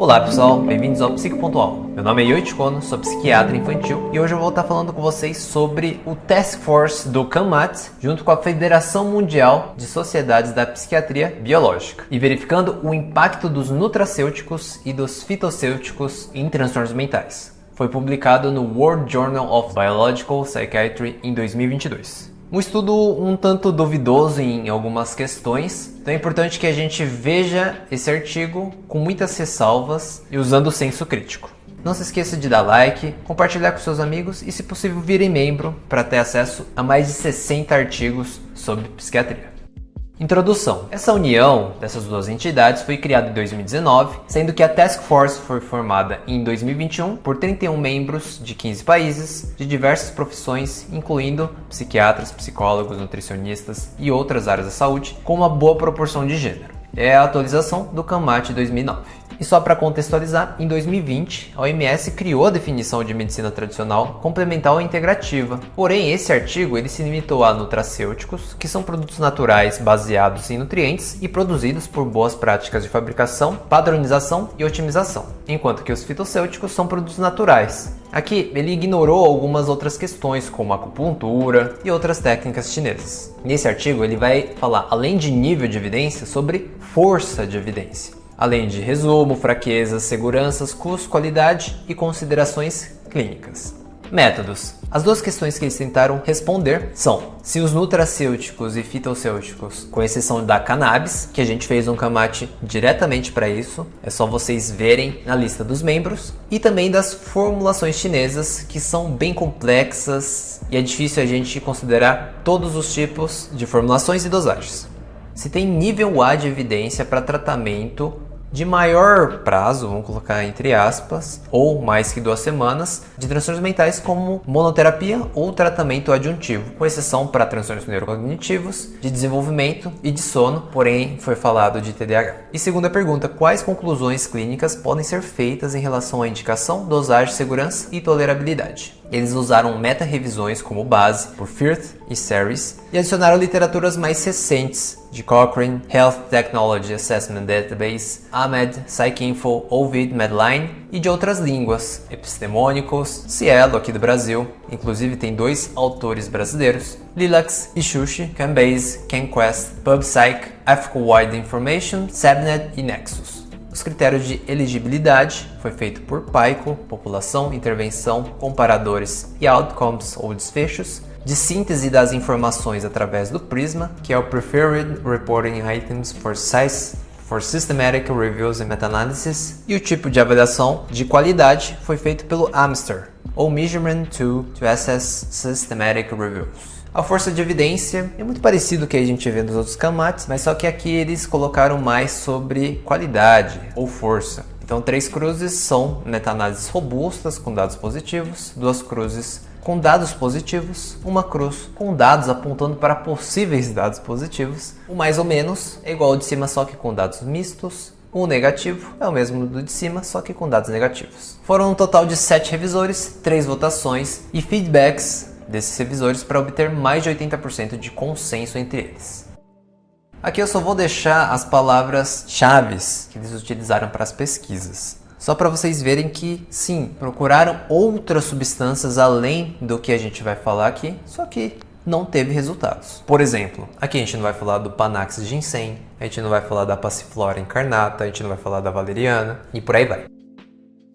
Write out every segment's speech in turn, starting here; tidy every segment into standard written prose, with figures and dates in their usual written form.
Olá pessoal, bem-vindos ao Psico.al. Meu nome é Yoichi Kono, sou psiquiatra infantil e hoje eu vou estar falando com vocês sobre o Task Force do CAMAT junto com a Federação Mundial de Sociedades da Psiquiatria Biológica e verificando o impacto dos nutracêuticos e dos fitossêuticos em transtornos mentais. Foi publicado no World Journal of Biological Psychiatry em 2022. Um estudo um tanto duvidoso em algumas questões, então é importante que a gente veja esse artigo com muitas ressalvas e usando o senso crítico. Não se esqueça de dar like, compartilhar com seus amigos e, se possível, virem membro para ter acesso a mais de 60 artigos sobre psiquiatria. Introdução. Essa união dessas duas entidades foi criada em 2019, sendo que a Task Force foi formada em 2021 por 31 membros de 15 países, de diversas profissões, incluindo psiquiatras, psicólogos, nutricionistas e outras áreas da saúde, com uma boa proporção de gênero. É a atualização do CAMAT 2009. E só para contextualizar, em 2020, a OMS criou a definição de medicina tradicional, complementar ou integrativa. Porém, esse artigo ele se limitou a nutracêuticos, que são produtos naturais baseados em nutrientes e produzidos por boas práticas de fabricação, padronização e otimização, enquanto que os fitossêuticos são produtos naturais. Aqui, ele ignorou algumas outras questões, como acupuntura e outras técnicas chinesas. Nesse artigo, ele vai falar, além de nível de evidência, sobre força de evidência, além de resumo, fraquezas, seguranças, custo, qualidade e considerações clínicas. Métodos. As duas questões que eles tentaram responder são se os nutracêuticos e fitossêuticos, com exceção da cannabis, que a gente fez um CAMAT diretamente para isso, é só vocês verem na lista dos membros, e também das formulações chinesas, que são bem complexas e é difícil a gente considerar todos os tipos de formulações e dosagens. Se tem nível A de evidência para tratamento de maior prazo, vamos colocar entre aspas, ou mais que 2 semanas, de transtornos mentais como monoterapia ou tratamento adjuntivo, com exceção para transtornos neurocognitivos, de desenvolvimento e de sono, porém foi falado de TDAH. E segunda pergunta, quais conclusões clínicas podem ser feitas em relação à indicação, dosagem, segurança e tolerabilidade? Eles usaram meta-revisões como base por Firth e Series e adicionaram literaturas mais recentes de Cochrane, Health Technology Assessment Database, AMED, PsycInfo, Ovid, Medline e de outras línguas, epistemônicos, Cielo aqui do Brasil, inclusive tem 2 autores brasileiros, Lilacs, Ishushi, Canbase, CanQuest, PubPsych, Ethical Wide Information, SABNet e Nexus. Os critérios de elegibilidade foi feito por PAICO, população, intervenção, comparadores e outcomes ou desfechos, de síntese das informações através do PRISMA, que é o Preferred Reporting Items for Systematic Reviews and Meta-Analysis, e o tipo de avaliação de qualidade foi feito pelo AMSTER, ou Measurement Tool to Assess Systematic Reviews. A força de evidência é muito parecido com o que a gente vê nos outros CAMATs, mas só que aqui eles colocaram mais sobre qualidade ou força. Então 3 cruzes são meta-análises robustas com dados positivos, 2 cruzes com dados positivos, 1 cruz com dados apontando para possíveis dados positivos. O mais ou menos é igual ao de cima, só que com dados mistos. O negativo é o mesmo do de cima, só que com dados negativos. Foram um total de 7 revisores, 3 votações e feedbacks desses revisores para obter mais de 80% de consenso entre eles. Aqui eu só vou deixar as palavras-chave que eles utilizaram para as pesquisas. Só para vocês verem que, sim, procuraram outras substâncias além do que a gente vai falar aqui, só que não teve resultados. Por exemplo, aqui a gente não vai falar do Panax ginseng, a gente não vai falar da Passiflora incarnata, a gente não vai falar da valeriana e por aí vai.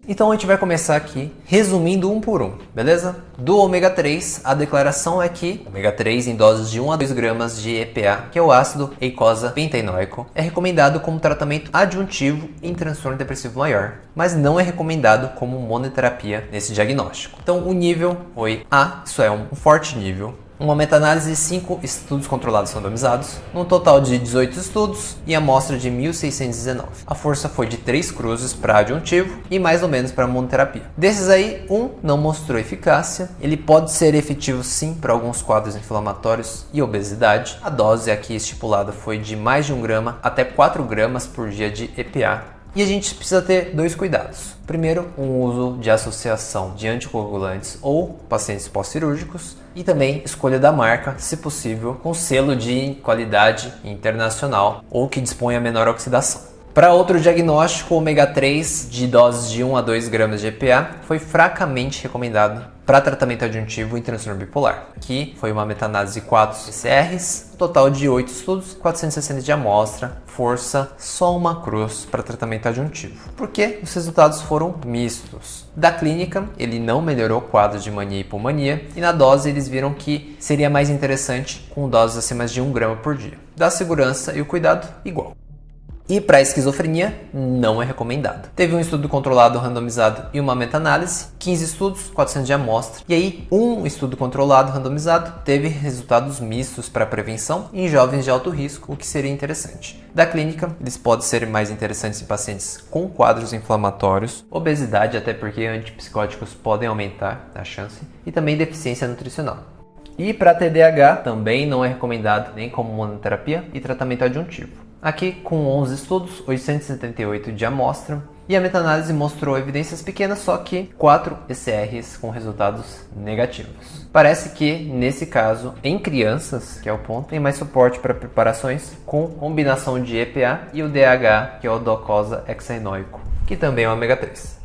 Então a gente vai começar aqui resumindo um por um, beleza? Do ômega 3, a declaração é que ômega 3 em doses de 1 a 2 gramas de EPA, que é o ácido eicosapentaenoico, é recomendado como tratamento adjuntivo em transtorno depressivo maior, mas não é recomendado como monoterapia nesse diagnóstico. Então o nível foi A, isso é um forte nível. Uma meta-análise de 5 estudos controlados randomizados, num total de 18 estudos e amostra de 1.619. A força foi de 3 cruzes para adjuntivo e mais ou menos para monoterapia. Desses aí, um não mostrou eficácia. Ele pode ser efetivo sim para alguns quadros inflamatórios e obesidade. A dose aqui estipulada foi de mais de 1 grama até 4 gramas por dia de EPA. E a gente precisa ter 2 cuidados. Primeiro, um uso de associação de anticoagulantes ou pacientes pós-cirúrgicos. E também escolha da marca, se possível, com selo de qualidade internacional ou que disponha menor oxidação. Para outro diagnóstico, o ômega 3 de doses de 1 a 2 gramas de EPA foi fracamente recomendado para tratamento adjuntivo em transtorno bipolar. Aqui foi uma meta-análise de 4 CCRs, total de 8 estudos, 460 de amostra, força, só uma cruz para tratamento adjuntivo, porque os resultados foram mistos. Da clínica, ele não melhorou o quadro de mania e hipomania, e na dose eles viram que seria mais interessante com doses acima de 1 grama por dia. Da segurança e o cuidado, igual. E para esquizofrenia, não é recomendado. Teve um estudo controlado randomizado e uma meta-análise, 15 estudos, 400 de amostra. E aí, um estudo controlado randomizado teve resultados mistos para prevenção em jovens de alto risco, o que seria interessante. Da clínica, eles podem ser mais interessantes em pacientes com quadros inflamatórios, obesidade, até porque antipsicóticos podem aumentar a chance, e também deficiência nutricional. E para TDAH, também não é recomendado nem como monoterapia e tratamento adjuntivo. Aqui com 11 estudos, 878 de amostra, e a meta-análise mostrou evidências pequenas, só que 4 ECRs com resultados negativos. Parece que, nesse caso, em crianças, que é o ponto, tem mais suporte para preparações com combinação de EPA e o DH, que é o docosa hexaenoico, que também é o ômega 3.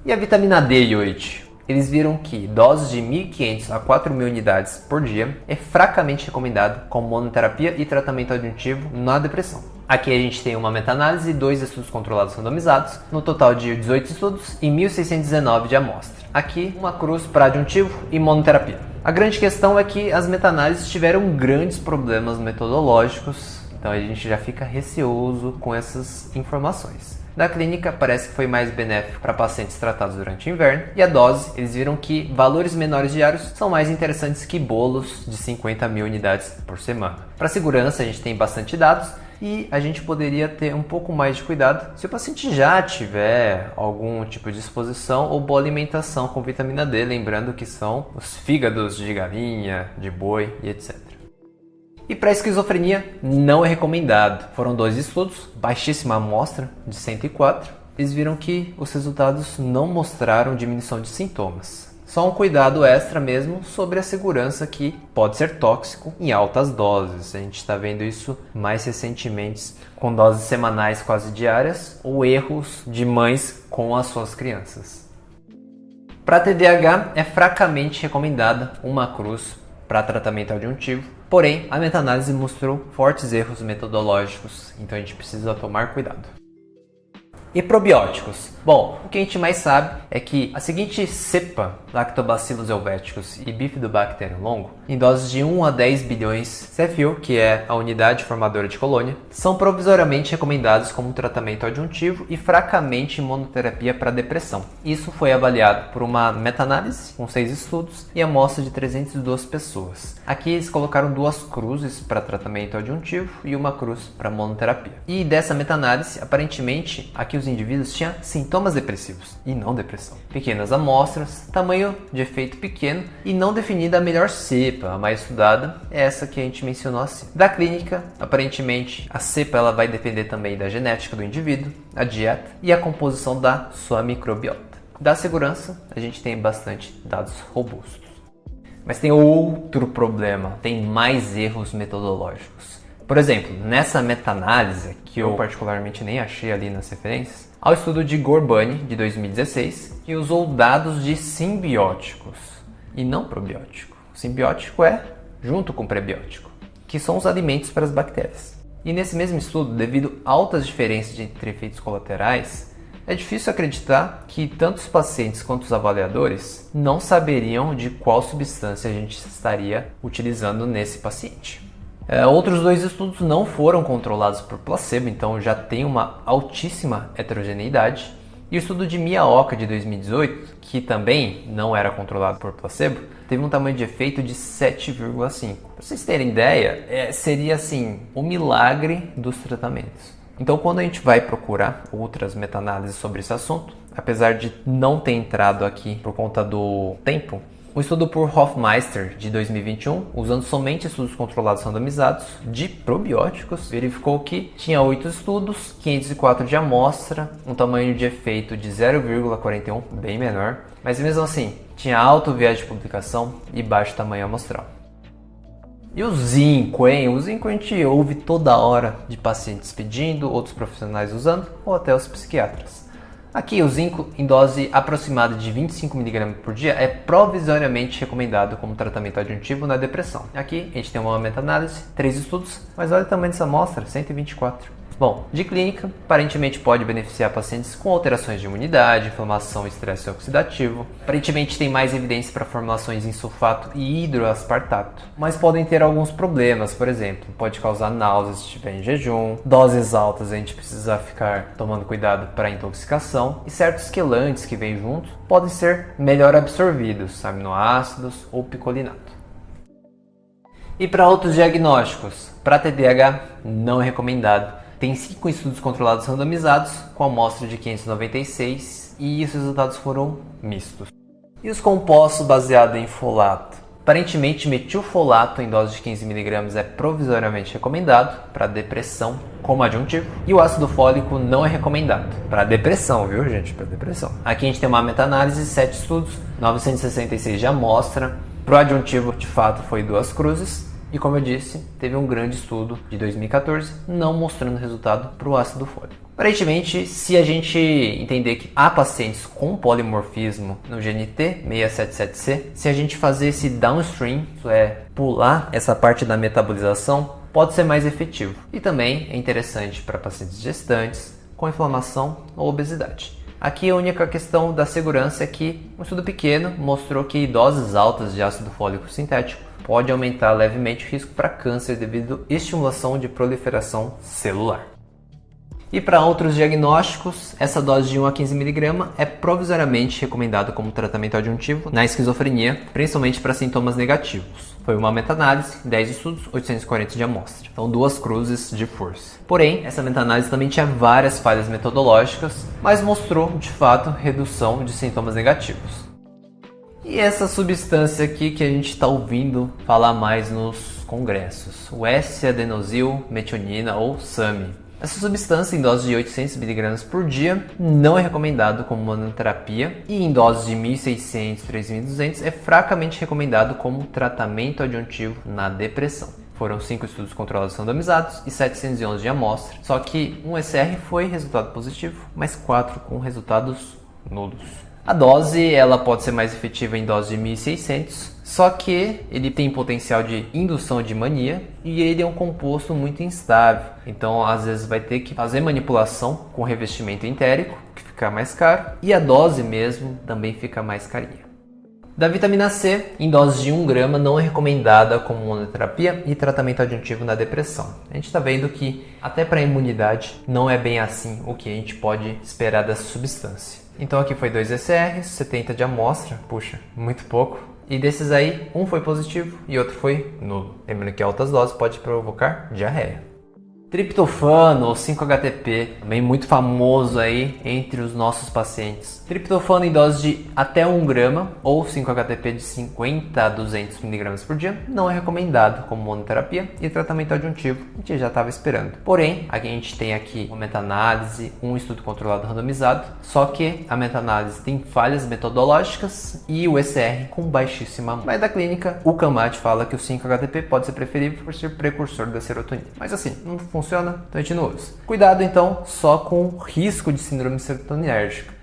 E a vitamina D e 8? Eles viram que doses de 1.500 a 4.000 unidades por dia é fracamente recomendado como monoterapia e tratamento adjuntivo na depressão. Aqui a gente tem uma meta-análise e 2 estudos controlados randomizados, no total de 18 estudos e 1.619 de amostra. Aqui uma cruz para adjuntivo e monoterapia. A grande questão é que as meta-análises tiveram grandes problemas metodológicos, então a gente já fica receoso com essas informações. Da clínica, parece que foi mais benéfico para pacientes tratados durante o inverno, e a dose, eles viram que valores menores diários são mais interessantes que bolos de 50.000 unidades por semana. Para segurança, a gente tem bastante dados e a gente poderia ter um pouco mais de cuidado se o paciente já tiver algum tipo de exposição ou boa alimentação com vitamina D, lembrando que são os fígados de galinha, de boi e etc. E para esquizofrenia, não é recomendado. Foram 2 estudos, baixíssima amostra, de 104. Eles viram que os resultados não mostraram diminuição de sintomas. Só um cuidado extra mesmo sobre a segurança, que pode ser tóxico em altas doses. A gente está vendo isso mais recentemente com doses semanais quase diárias ou erros de mães com as suas crianças. Para TDAH, é fracamente recomendada uma cruz para tratamento adjuntivo, porém a meta-análise mostrou fortes erros metodológicos, então a gente precisa tomar cuidado. E probióticos? Bom, o que a gente mais sabe é que a seguinte cepa, Lactobacillus helveticus e Bifidobacterium longo, em doses de 1 a 10 bilhões CFU, que é a unidade formadora de colônia, são provisoriamente recomendados como tratamento adjuntivo e fracamente monoterapia para depressão. Isso foi avaliado por uma meta-análise com 6 estudos e amostra de 302 pessoas. Aqui eles colocaram 2 cruzes para tratamento adjuntivo e uma cruz para monoterapia. E dessa meta-análise, aparentemente, aqui os indivíduos tinham sintomas depressivos e não depressão. Pequenas amostras, tamanho de efeito pequeno e não definida a melhor cepa. A mais estudada é essa que a gente mencionou assim. Da clínica, aparentemente, a cepa ela vai depender também da genética do indivíduo, a dieta e a composição da sua microbiota. Da segurança, a gente tem bastante dados robustos. Mas tem outro problema, tem mais erros metodológicos. Por exemplo, nessa meta-análise, que eu particularmente nem achei ali nas referências, há o estudo de Gorbani, de 2016, que usou dados de simbióticos e não probiótico. O simbiótico é junto com o prebiótico, que são os alimentos para as bactérias. E nesse mesmo estudo, devido a altas diferenças entre efeitos colaterais, é difícil acreditar que tanto os pacientes quanto os avaliadores não saberiam de qual substância a gente estaria utilizando nesse paciente. Outros 2 estudos não foram controlados por placebo, então já tem uma altíssima heterogeneidade. E o estudo de Miyaoka de 2018, que também não era controlado por placebo, teve um tamanho de efeito de 7,5. Para vocês terem ideia, seria assim, o milagre dos tratamentos. Então, quando a gente vai procurar outras meta-análises sobre esse assunto, apesar de não ter entrado aqui por conta do tempo, um estudo por Hofmeister de 2021, usando somente estudos controlados randomizados de probióticos, verificou que tinha 8 estudos, 504 de amostra, um tamanho de efeito de 0,41, bem menor, mas mesmo assim tinha alto viés de publicação e baixo tamanho amostral. E o zinco, hein? O zinco a gente ouve toda hora de pacientes pedindo, outros profissionais usando, ou até os psiquiatras. Aqui o zinco em dose aproximada de 25 mg por dia é provisoriamente recomendado como tratamento adjuntivo na depressão. Aqui a gente tem uma meta-análise, 3 estudos, mas olha o tamanho dessa amostra, 124. Bom, de clínica, aparentemente pode beneficiar pacientes com alterações de imunidade, inflamação e estresse oxidativo. Aparentemente tem mais evidência para formulações em sulfato e hidroaspartato. Mas podem ter alguns problemas, por exemplo, pode causar náuseas se estiver em jejum, doses altas a gente precisa ficar tomando cuidado para intoxicação e certos quelantes que vêm junto podem ser melhor absorvidos, aminoácidos ou picolinato. E para outros diagnósticos, para TDAH não é recomendado. Tem 5 estudos controlados randomizados, com amostra de 596, e os resultados foram mistos. E os compostos baseados em folato? Aparentemente, metilfolato em dose de 15 mg é provisoriamente recomendado para depressão como adjuntivo, e o ácido fólico não é recomendado para depressão, viu gente? Para depressão. Aqui a gente tem uma meta-análise, 7 estudos, 966 de amostra. Para o adjuntivo, de fato, foi 2 cruzes. E como eu disse, teve um grande estudo de 2014 não mostrando resultado para o ácido fólico. Aparentemente, se a gente entender que há pacientes com polimorfismo no GNT677C, se a gente fazer esse downstream, isso é, pular essa parte da metabolização, pode ser mais efetivo. E também é interessante para pacientes gestantes com inflamação ou obesidade. Aqui a única questão da segurança é que um estudo pequeno mostrou que doses altas de ácido fólico sintético pode aumentar levemente o risco para câncer devido à estimulação de proliferação celular. E para outros diagnósticos, essa dose de 1 a 15 mg é provisoriamente recomendada como tratamento adjuntivo na esquizofrenia, principalmente para sintomas negativos. Foi uma meta-análise, 10 estudos, 840 de amostra. Então 2 cruzes de força. Porém, essa meta-análise também tinha várias falhas metodológicas, mas mostrou, de fato, redução de sintomas negativos. E essa substância aqui que a gente está ouvindo falar mais nos congressos, o S-adenosilmetionina ou SAMe. Essa substância em dose de 800 mg por dia não é recomendado como monoterapia e em doses de 1.600 a 3.200 é fracamente recomendado como tratamento adjuntivo na depressão. Foram 5 estudos controlados randomizados e 711 de amostra, só que um SR foi resultado positivo, mas 4 com resultados nulos. A dose ela pode ser mais efetiva em dose de 1.600, só que ele tem potencial de indução de mania e ele é um composto muito instável. Então, às vezes vai ter que fazer manipulação com revestimento entérico, que fica mais caro, e a dose mesmo também fica mais carinha. Da vitamina C, em dose de 1 grama, não é recomendada como monoterapia e tratamento adjuntivo na depressão. A gente está vendo que até para a imunidade não é bem assim o que a gente pode esperar dessa substância. Então aqui foi 2 ECRs, 70 de amostra, puxa, muito pouco. E desses aí, um foi positivo e outro foi nulo. Lembrando que altas doses pode provocar diarreia. Triptofano ou 5-HTP, também muito famoso aí entre os nossos pacientes. Triptofano em dose de até 1 grama ou 5-HTP de 50 a 200 mg por dia não é recomendado como monoterapia e tratamento adjuntivo, a gente já estava esperando. Porém, aqui a gente tem aqui uma meta-análise, um estudo controlado randomizado, só que a meta-análise tem falhas metodológicas e o ECR com baixíssima. Mas da clínica, o CAMAT fala que o 5-HTP pode ser preferível por ser precursor da serotonina. Mas assim, não funciona, então a gente não usa. Cuidado então só com o risco de síndrome serotoninérgica.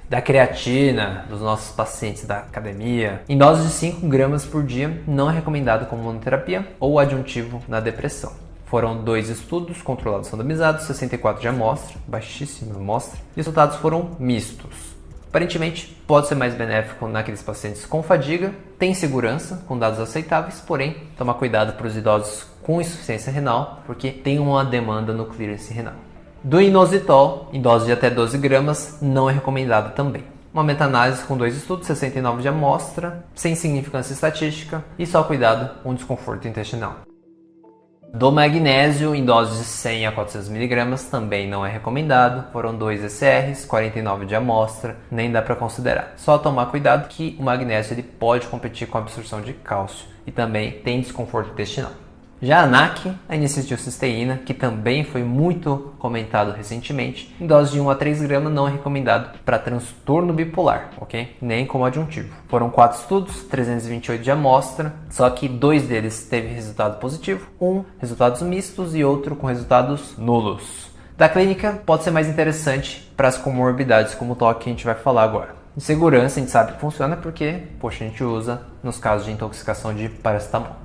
Da creatina dos nossos pacientes da academia, em dose de 5 gramas por dia, não é recomendado como monoterapia ou adjuntivo na depressão. Foram 2 estudos controlados randomizados, 64 de amostra, baixíssima amostra, e os resultados foram mistos. Aparentemente, pode ser mais benéfico naqueles pacientes com fadiga, tem segurança, com dados aceitáveis, porém, tomar cuidado para os idosos com insuficiência renal, porque tem uma demanda no clearance renal. Do inositol, em dose de até 12 gramas, não é recomendado também. Uma meta-análise com 2 estudos, 69 de amostra, sem significância estatística e só cuidado com desconforto intestinal. Do magnésio, em doses de 100 a 400 mg, também não é recomendado. Foram 2 ECRs, 49 de amostra, nem dá para considerar. Só tomar cuidado que o magnésio ele pode competir com a absorção de cálcio e também tem desconforto intestinal. Já a NAC, a N-acetilcisteína, que também foi muito comentado recentemente, em dose de 1 a 3 gramas não é recomendado para transtorno bipolar, ok? Nem como adjuntivo. Foram 4 estudos, 328 de amostra, só que 2 deles teve resultado positivo, um resultados mistos e outro com resultados nulos. Da clínica pode ser mais interessante para as comorbidades como o TOC que a gente vai falar agora. Em segurança a gente sabe que funciona porque, poxa, a gente usa nos casos de intoxicação de paracetamol.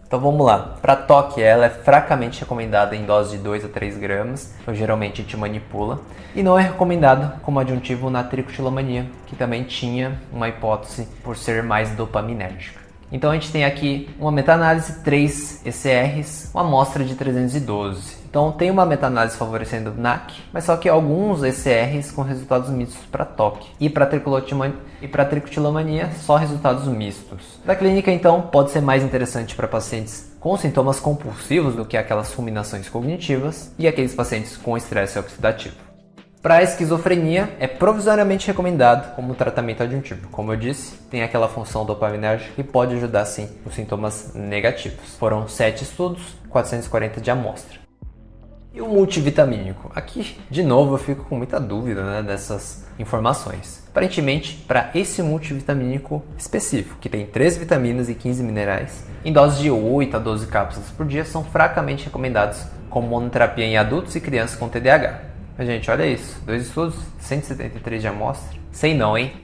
Então vamos lá, para TOC ela é fracamente recomendada em dose de 2 a 3 gramas, então geralmente a gente manipula, e não é recomendado como adjuntivo na tricotilomania, que também tinha uma hipótese por ser mais dopaminérgica. Então a gente tem aqui uma meta-análise, 3 ECRs, uma amostra de 312. Então tem uma meta-análise favorecendo o NAC, mas só que alguns ECRs com resultados mistos para TOC. E para tricotilomania, só resultados mistos. Da clínica, então, pode ser mais interessante para pacientes com sintomas compulsivos do que aquelas fulminações cognitivas e aqueles pacientes com estresse oxidativo. Para a esquizofrenia, é provisoriamente recomendado como tratamento adjuntivo. Como eu disse, tem aquela função dopaminérgica que pode ajudar sim nos sintomas negativos. Foram 7 estudos, 440 de amostra. E o multivitamínico? Aqui, de novo, eu fico com muita dúvida dessas informações. Aparentemente, para esse multivitamínico específico, que tem 3 vitaminas e 15 minerais, em doses de 8 a 12 cápsulas por dia, são fracamente recomendados como monoterapia em adultos e crianças com TDAH. Mas, gente, olha isso. 2 estudos, 173 de amostra. Sei não, hein?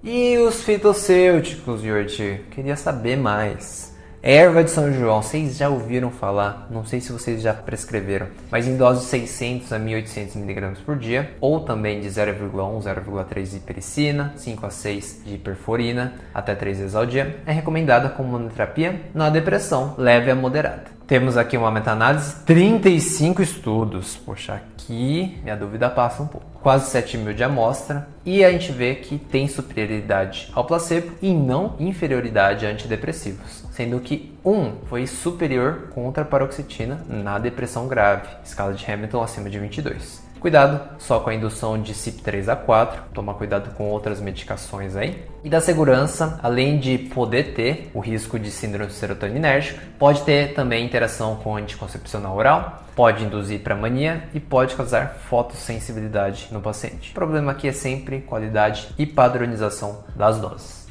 E os fitossêuticos, Yorti? Queria saber mais. Erva de São João, vocês já ouviram falar? Não sei se vocês já prescreveram, mas em dose de 600 a 1.800 mg por dia, ou também de 0,1, 0,3 de pericina, 5 a 6 de perforina, até 3 vezes ao dia, é recomendada como monoterapia na depressão leve a moderada. Temos aqui uma meta-análise, 35 estudos. Poxa, aqui minha dúvida passa um pouco. Quase 7.000 de amostra. E a gente vê que tem superioridade ao placebo e não inferioridade a antidepressivos. Sendo que um foi superior contra a paroxetina na depressão grave. Escala de Hamilton acima de 22. Cuidado só com a indução de CYP3A4, toma cuidado com outras medicações aí. E da segurança, além de poder ter o risco de síndrome serotoninérgica, pode ter também interação com anticoncepcional oral, pode induzir para mania e pode causar fotossensibilidade no paciente. O problema aqui é sempre qualidade e padronização das doses.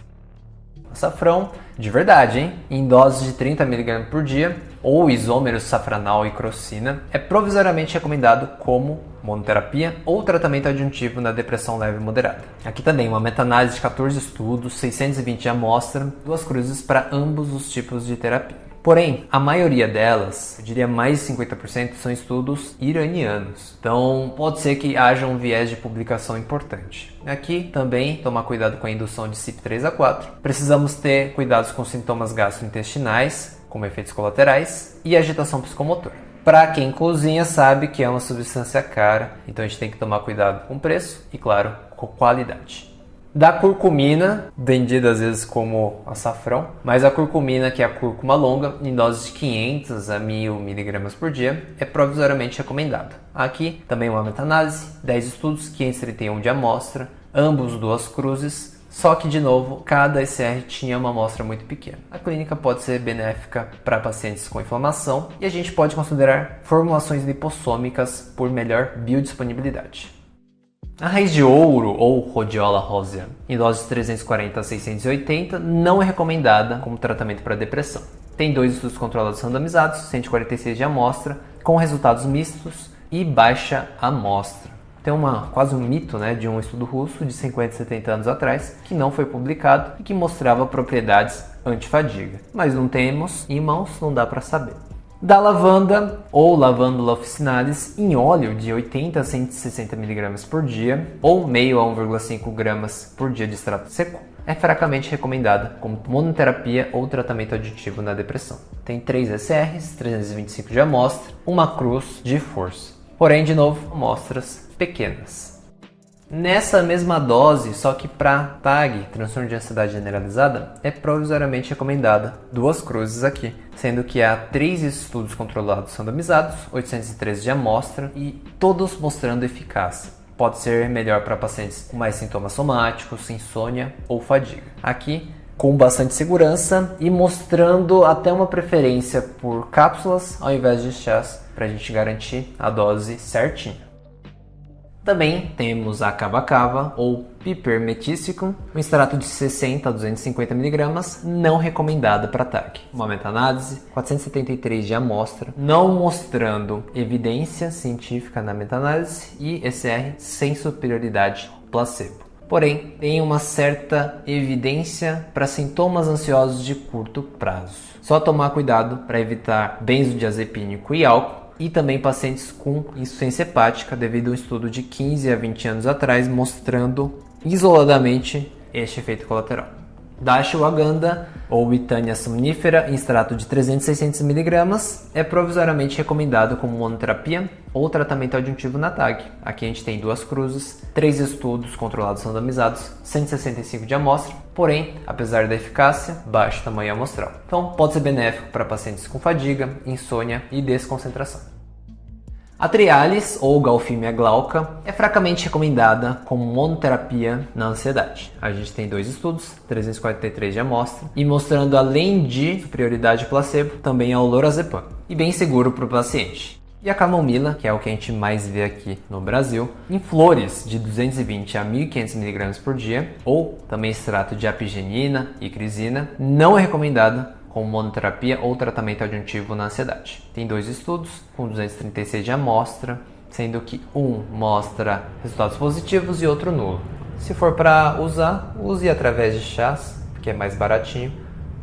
Açafrão, de verdade, hein? Em doses de 30 mg por dia, ou isômeros safranal e crocina, é provisoriamente recomendado como monoterapia ou tratamento adjuntivo na depressão leve e moderada. Aqui também uma meta-análise de 14 estudos, 620 de amostra, 2 cruzes para ambos os tipos de terapia. Porém, a maioria delas, eu diria mais de 50%, são estudos iranianos. Então, pode ser que haja um viés de publicação importante. Aqui também, tomar cuidado com a indução de CYP3A4. Precisamos ter cuidados com sintomas gastrointestinais, como efeitos colaterais, e agitação psicomotora. Para quem cozinha sabe que é uma substância cara, então a gente tem que tomar cuidado com o preço e, claro, com qualidade. Da curcumina, vendida às vezes como açafrão, mas a curcumina, que é a cúrcuma longa, em doses de 500 a 1.000 mg por dia, é provisoriamente recomendado. Aqui também uma meta-análise, 10 estudos, 531 de amostra, ambos 2 cruzes, só que, de novo, cada ECR tinha uma amostra muito pequena. A clínica pode ser benéfica para pacientes com inflamação e a gente pode considerar formulações lipossômicas por melhor biodisponibilidade. A raiz de ouro, ou Rhodiola rosea, em doses de 340 a 680, não é recomendada como tratamento para depressão. Tem 2 estudos controlados randomizados, 146 de amostra, com resultados mistos e baixa amostra. Tem quase um mito de um estudo russo de 50 e 70 anos atrás, que não foi publicado e que mostrava propriedades antifadiga. Mas não temos em mãos, não dá para saber. Da lavanda, ou Lavandula officinalis, em óleo de 80 a 160 mg por dia, ou meio a 1,5 gramas por dia de extrato seco, é fracamente recomendada como monoterapia ou tratamento aditivo na depressão. Tem 3 ECRs, 325 de amostra, uma cruz de força. Porém, de novo, amostras pequenas. Nessa mesma dose, só que para TAG, transtorno de ansiedade generalizada, é provisoriamente recomendada 2 cruzes aqui, sendo que há 3 estudos controlados randomizados, 813 de amostra e todos mostrando eficácia. Pode ser melhor para pacientes com mais sintomas somáticos, insônia ou fadiga. Aqui, com bastante segurança e mostrando até uma preferência por cápsulas ao invés de chás, para a gente garantir a dose certinha. Também temos a Cava-Cava ou Pipermeticillin, um extrato de 60 a 250 mg, não recomendado para TAG. Uma meta-análise, 473 de amostra, não mostrando evidência científica na meta-análise e ECR sem superioridade placebo. Porém, tem uma certa evidência para sintomas ansiosos de curto prazo. Só tomar cuidado para evitar benzodiazepínico e álcool, e também pacientes com insuficiência hepática, devido a um estudo de 15 a 20 anos atrás mostrando isoladamente este efeito colateral. Da ashwagandha ou Withania somnífera em extrato de 300 a 600 mg é provisoriamente recomendado como monoterapia ou tratamento adjuntivo na TAG. Aqui a gente tem 2 cruzes, 3 estudos controlados randomizados, 165 de amostra, porém, apesar da eficácia, baixo tamanho amostral. Então, pode ser benéfico para pacientes com fadiga, insônia e desconcentração. A Trialis, ou Galfimia glauca, é fracamente recomendada como monoterapia na ansiedade. A gente tem 2 estudos, 343 de amostra, e mostrando além de superioridade placebo, também a lorazepam, e bem seguro para o paciente. E a camomila, que é o que a gente mais vê aqui no Brasil, em flores de 220 a 1.500 mg por dia, ou também extrato de apigenina e crisina, não é recomendada como monoterapia ou tratamento adjuntivo na ansiedade. Tem 2 estudos com 236 de amostra, sendo que um mostra resultados positivos e outro nulo. Se for para usar, use através de chás, que é mais baratinho,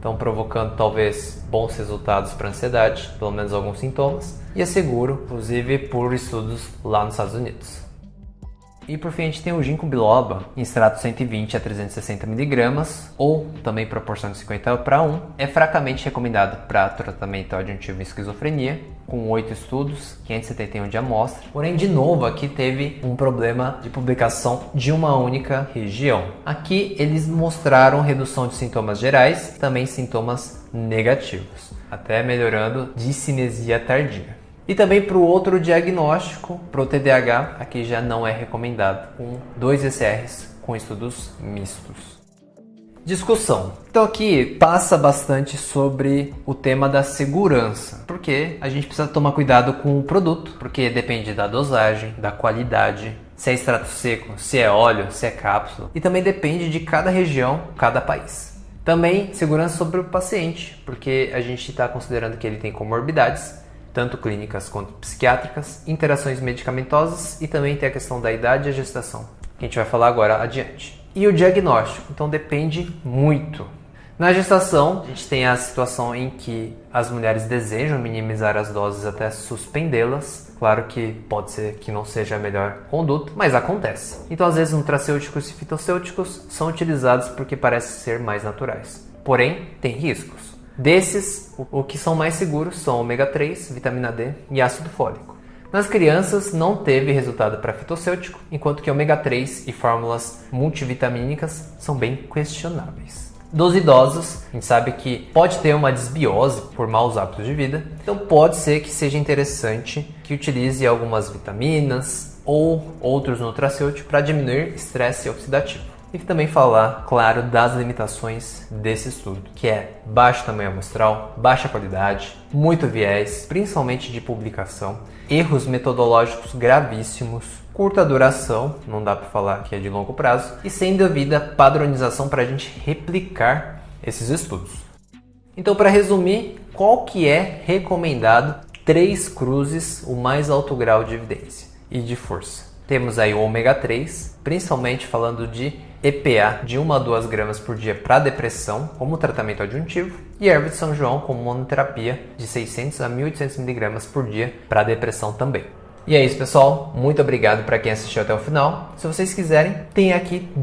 então provocando talvez bons resultados para ansiedade, pelo menos alguns sintomas, e é seguro, inclusive por estudos lá nos Estados Unidos. E por fim a gente tem o ginkgo biloba em extrato 120 a 360 mg ou também proporção de 50:1. É fracamente recomendado para tratamento adjuntivo em esquizofrenia, com 8 estudos, 571 de amostra. Porém, de novo, aqui teve um problema de publicação de uma única região. Aqui eles mostraram redução de sintomas gerais, também sintomas negativos, até melhorando discinesia tardia. E também para o outro diagnóstico, para o TDAH, aqui já não é recomendado, com 2 ECRs com estudos mistos. Discussão. Então aqui passa bastante sobre o tema da segurança, porque a gente precisa tomar cuidado com o produto, porque depende da dosagem, da qualidade, se é extrato seco, se é óleo, se é cápsula, e também depende de cada região, cada país. Também segurança sobre o paciente, porque a gente está considerando que ele tem comorbidades, tanto clínicas quanto psiquiátricas, interações medicamentosas e também tem a questão da idade e a gestação, que a gente vai falar agora adiante. E o diagnóstico, então depende muito. Na gestação, a gente tem a situação em que as mulheres desejam minimizar as doses até suspendê-las. Claro que pode ser que não seja a melhor conduta, mas acontece. Então, às vezes, nutracêuticos e fitossêuticos são utilizados porque parecem ser mais naturais. Porém, tem riscos. Desses, o que são mais seguros são ômega 3, vitamina D e ácido fólico. Nas crianças não teve resultado para fitossêutico, enquanto que ômega 3 e fórmulas multivitamínicas são bem questionáveis. Dos idosos, a gente sabe que pode ter uma desbiose por maus hábitos de vida, então pode ser que seja interessante que utilize algumas vitaminas ou outros nutracêuticos para diminuir estresse oxidativo. E também falar, claro, das limitações desse estudo, que é baixo tamanho amostral, baixa qualidade, muito viés, principalmente de publicação, erros metodológicos gravíssimos, curta duração, não dá para falar que é de longo prazo, e sem devida padronização para a gente replicar esses estudos. Então, para resumir, qual que é recomendado 3 cruzes, o mais alto grau de evidência e de força? Temos aí o ômega 3, principalmente falando de EPA de 1 a 2 gramas por dia para depressão, como tratamento adjuntivo, e erva de São João como monoterapia de 600 a 1.800 mg por dia para depressão também. E é isso, pessoal. Muito obrigado para quem assistiu até o final. Se vocês quiserem, tem aqui